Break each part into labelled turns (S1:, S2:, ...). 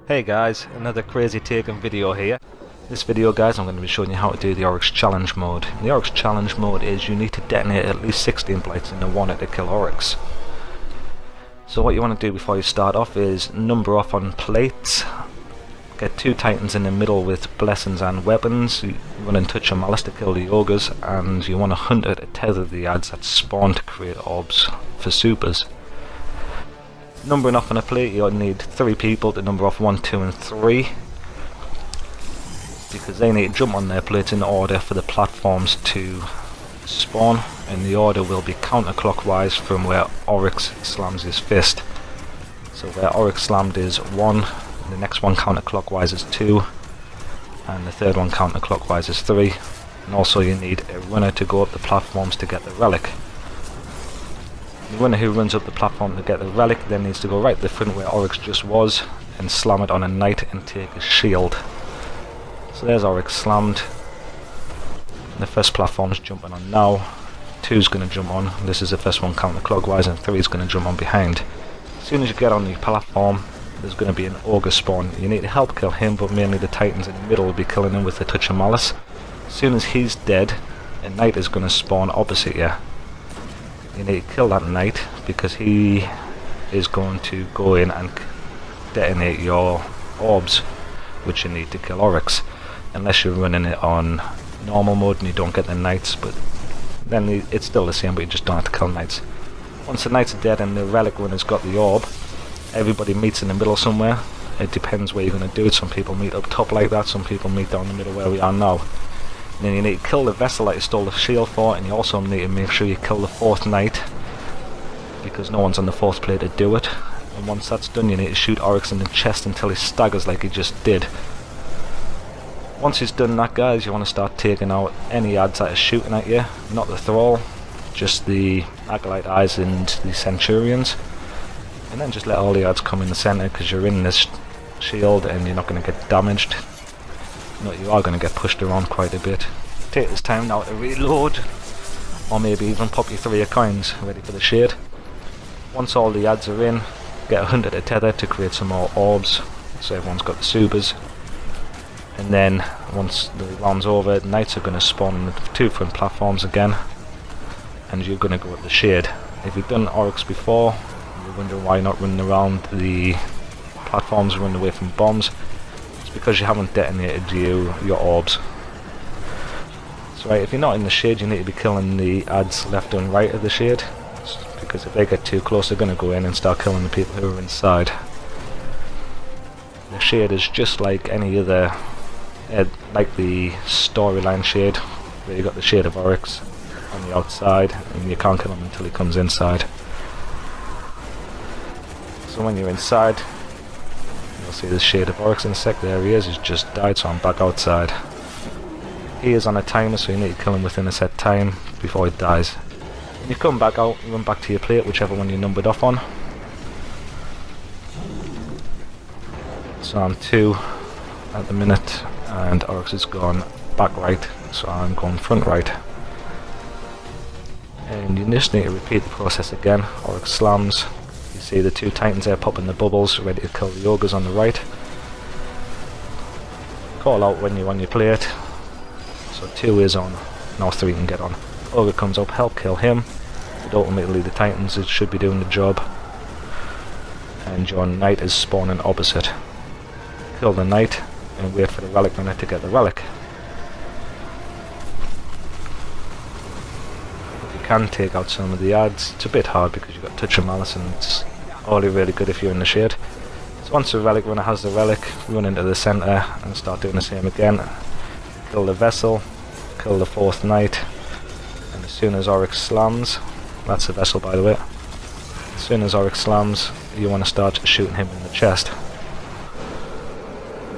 S1: Hey guys, another CrazyTaken video here. This video guys, I'm going to be showing you how to do the Oryx challenge mode. The Oryx challenge mode is you need to detonate at least 16 blights in the water to kill Oryx. So what you want to do before you start off is number off on plates. Get 2 titans in the middle with blessings and weapons. You run and touch a malice to kill the ogres, and you want to hunt to tether the adds that spawn to create orbs for supers. Numbering off on a plate, you'll need 3 people to number off 1, 2 and 3, because they need to jump on their plates in order for the platforms to spawn, and the order will be counterclockwise from where Oryx slams his fist. So where Oryx slammed is 1, the next one counterclockwise is 2, and the third one counterclockwise is 3, and also you need a runner to go up the platforms to get the relic. The runner who runs up the platform to get the relic then needs to go right to the front where Oryx just was and slam it on a knight and take his shield. So there's Oryx slammed. The first platform's jumping on now. 2's going to jump on. This is the first one counterclockwise, and 3's going to jump on behind. As soon as you get on the platform, there's going to be an ogre spawn. You need to help kill him, but mainly the titans in the middle will be killing him with a touch of malice. As soon as he's dead, a knight is going to spawn opposite you. You need to kill that knight because he is going to go in and detonate your orbs, which you need to kill Oryx, unless you're running it on normal mode and you don't get the knights, but then it's still the same, but you just don't have to kill knights. Once the knights are dead and the relic runner's got the orb, everybody meets in the middle somewhere. It depends where you're going to do it. Some people meet up top like that, some people meet down the middle where we are now. Then you need to kill the vessel that you stole the shield for, and you also need to make sure you kill the 4th knight, because no one's on the 4th plate to do it. And once that's done, you need to shoot Oryx in the chest until he staggers like he just did. Once he's done that guys, you want to start taking out any adds that are shooting at you, not the thrall, just the acolyte eyes and the centurions. And then just let all the adds come in the centre, because you're in this shield and you're not going to get damaged. No, you are going to get pushed around quite a bit. Take this time now to reload, or maybe even pop your 3 coins ready for the shade. Once all the adds are in, get 100 to tether to create some more orbs, so everyone's got the supers. And then once the round's over, the knights are going to spawn on the 2 front platforms again, and you're going to go with the shade. If you've done Oryx before, you're wondering why you're not running around the platforms, running away from bombs. Because you haven't detonated your orbs. So right, if you're not in the shade, you need to be killing the adds left and right of the shade, because if they get too close, they're going to go in and start killing the people who are inside. The shade is just like any other, like the storyline shade, where you got the shade of Oryx on the outside, and you can't kill him until he comes inside. So when you're inside, you'll see the shade of Oryx in a sec. There he is, he's just died, so I'm back outside. He is on a timer, so you need to kill him within a set time before he dies. When you come back out, you run back to your plate, whichever one you numbered off on. So I'm 2 at the minute, and Oryx has gone back right, so I'm going front right. And you just need to repeat the process again. Oryx slams. You see the 2 titans there popping the bubbles, ready to kill the ogres on the right. Call out when you're on your plate. So 2 is on, now 3 can get on. Ogre comes up, help kill him. But ultimately the titans should be doing the job. And your knight is spawning opposite. Kill the knight and wait for the relic runner to get the relic. Can take out some of the adds. It's a bit hard because you've got touch of malice, and it's only really good if you're in the shade. So once the relic runner has the relic, run into the centre and start doing the same again. Kill the vessel, kill the 4th knight, and as soon as Oryx slams, that's the vessel by the way, as soon as Oryx slams, you want to start shooting him in the chest.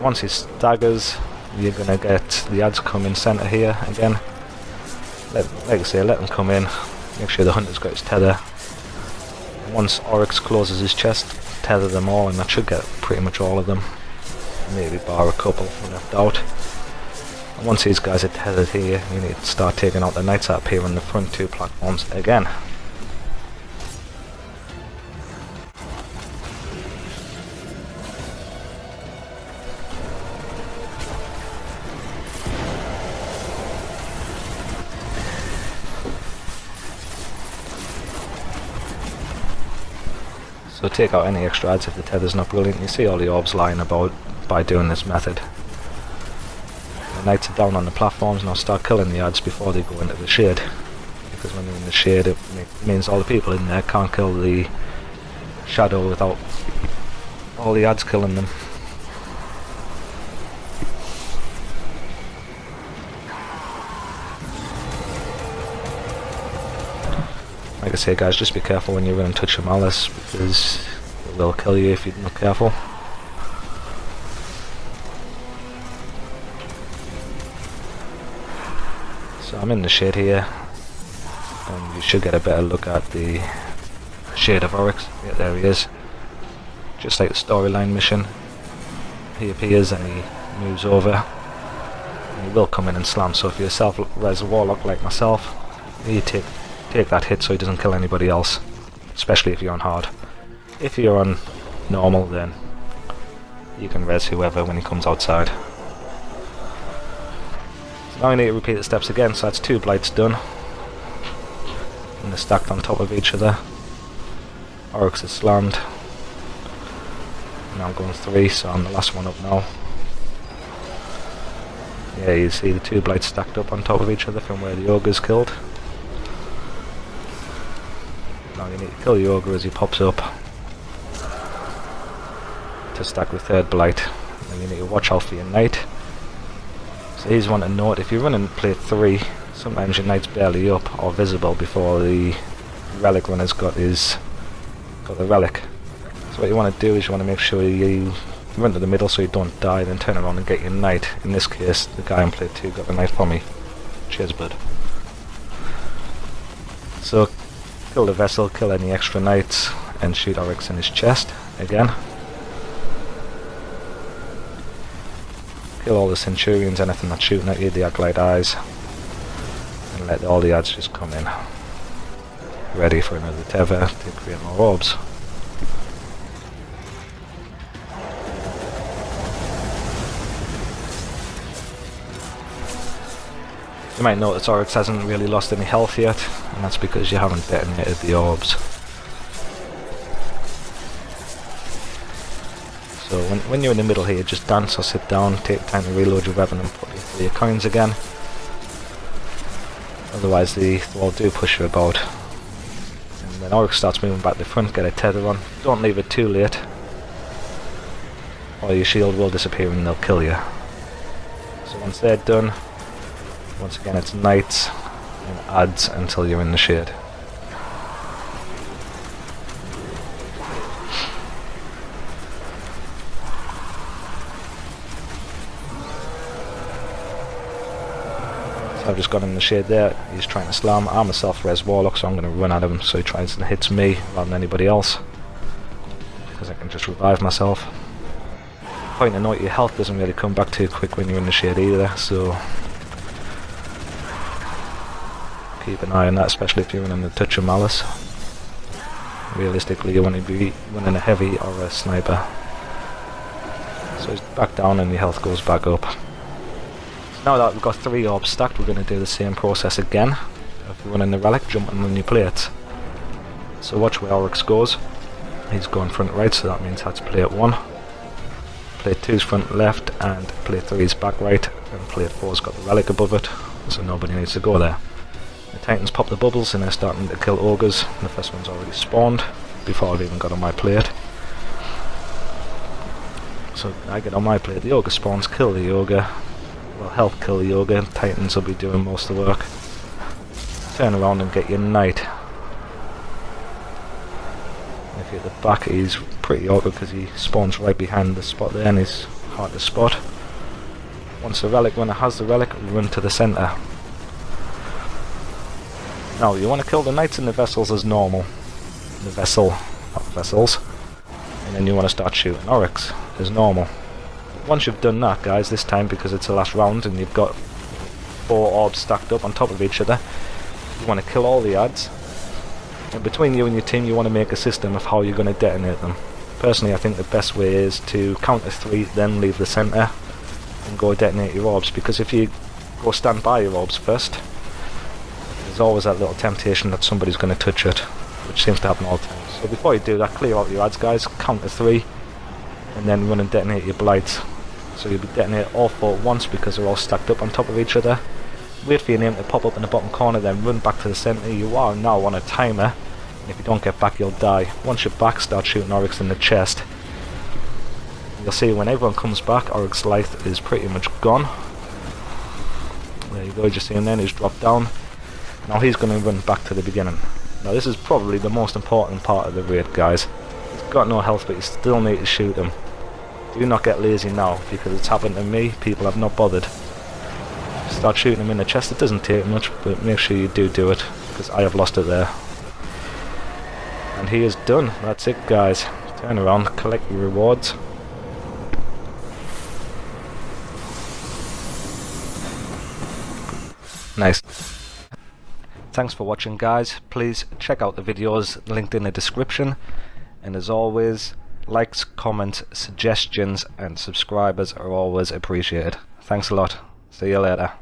S1: Once he staggers, you're going to get the adds come in centre here again. Like I say, let them come in, make sure the hunter's got his tether. Once Oryx closes his chest, tether them all, and that should get pretty much all of them, maybe bar a couple left out. And once these guys are tethered here, you need to start taking out the knights that appear on the front 2 platforms again. to take out any extra adds if the tether's not brilliant. You see all the orbs lying about by doing this method. The knights are down on the platforms, now start killing the adds before they go into the shade. Because when they're in the shade it means all the people in there can't kill the shadow without all the adds killing them. Like I say guys, just be careful when you're running Touch of Malice because it will kill you if you're not careful. So I'm in the shade here, and you should get a better look at the shade of Oryx. Yeah, there he is. Just like the storyline mission. He appears and he moves over. And he will come in and slam, so if you're a self-res warlock like myself, you take that hit so he doesn't kill anybody else. Especially if you're on hard. If you're on normal, then you can res whoever when he comes outside. So now I need to repeat the steps again, so that's 2 blights done. And they're stacked on top of each other. Oryx is slammed. Now I'm going 3, so I'm the last one up now. Yeah, you see the 2 blights stacked up on top of each other from where the Ogre's killed. Now you need to kill the Ogre as he pops up to stack the 3rd blight. And you need to watch out for your knight. So here's one to note, if you're running plate 3, sometimes your knight's barely up or visible before the relic runner's got the relic. So what you want to do is you want to make sure you run to the middle so you don't die, then turn around and get your knight. In this case, the guy on plate 2 got the knight for me. Cheers bud. So kill the vessel, kill any extra knights, and shoot Oryx in his chest again. Kill all the centurions, anything that's shooting at you, the Agglite eyes, and let all the adds just come in. Ready for another tether to create more orbs. You might notice Oryx hasn't really lost any health yet, and that's because you haven't detonated the orbs. So when you're in the middle here, just dance or sit down, take time to reload your weapon and put your coins again. Otherwise the thrall do push you about. And when Oryx starts moving back to the front, get a tether on. Don't leave it too late, or your shield will disappear and they'll kill you. So once they're done, once again it's knights and adds until you're in the shade. So I've just got him in the shade there, he's trying to slam. I'm a self-res warlock, so I'm going to run at him so he tries and hits me rather than anybody else, because I can just revive myself. Point to note, your health doesn't really come back too quick when you're in the shade either, so keep an eye on that, especially if you're running the Touch of Malice. Realistically you want to be running a heavy or a sniper. So he's back down and your health goes back up. So now that we've got 3 orbs stacked, we're going to do the same process again. If you're running the relic, jumping on your plates. So watch where Oryx goes. He's going front right, so that means that's plate 1. Plate 2's front left, and plate 3's back right, and plate 4's got the relic above it, so nobody needs to go there. The Titans pop the bubbles and they're starting to kill ogres. The first one's already spawned before I've even got on my plate. So I get on my plate, the ogre spawns, kill the ogre. Well, help kill the ogre, Titans will be doing most of the work. Turn around and get your knight. If you're at the back, he's pretty awkward because he spawns right behind the spot there and he's hard to spot. Once the relic runner has the relic, run to the centre. Now you want to kill the knights and the vessels as normal. The vessel, not vessels. And then you want to start shooting Oryx as normal. Once you've done that, guys, this time because it's the last round and you've got 4 orbs stacked up on top of each other, you want to kill all the adds. And between you and your team you want to make a system of how you're going to detonate them. Personally I think the best way is to count to 3, then leave the centre and go detonate your orbs, because if you go stand by your orbs first, there's always that little temptation that somebody's going to touch it, which seems to happen all the time. So before you do that, clear out your ads, guys, count to 3, and then run and detonate your blights. So you'll be detonating all 4 at once because they're all stacked up on top of each other. Wait for your name to pop up in the bottom corner, then run back to the centre. You are now on a timer, and if you don't get back, you'll die. Once you're back, start shooting Oryx in the chest. You'll see when everyone comes back, Oryx's life is pretty much gone. There you go, just seeing then he's dropped down. Now he's going to run back to the beginning. Now this is probably the most important part of the raid, guys. He's got no health, but you still need to shoot him. Do not get lazy now, because it's happened to me. People have not bothered. Start shooting him in the chest. It doesn't take much, but make sure you do it, because I have lost it there. And he is done. That's it, guys. Turn around, collect your rewards. Nice. Thanks for watching, guys. Please check out the videos linked in the description. And as always, likes, comments, suggestions and subscribers are always appreciated. Thanks a lot. See you later.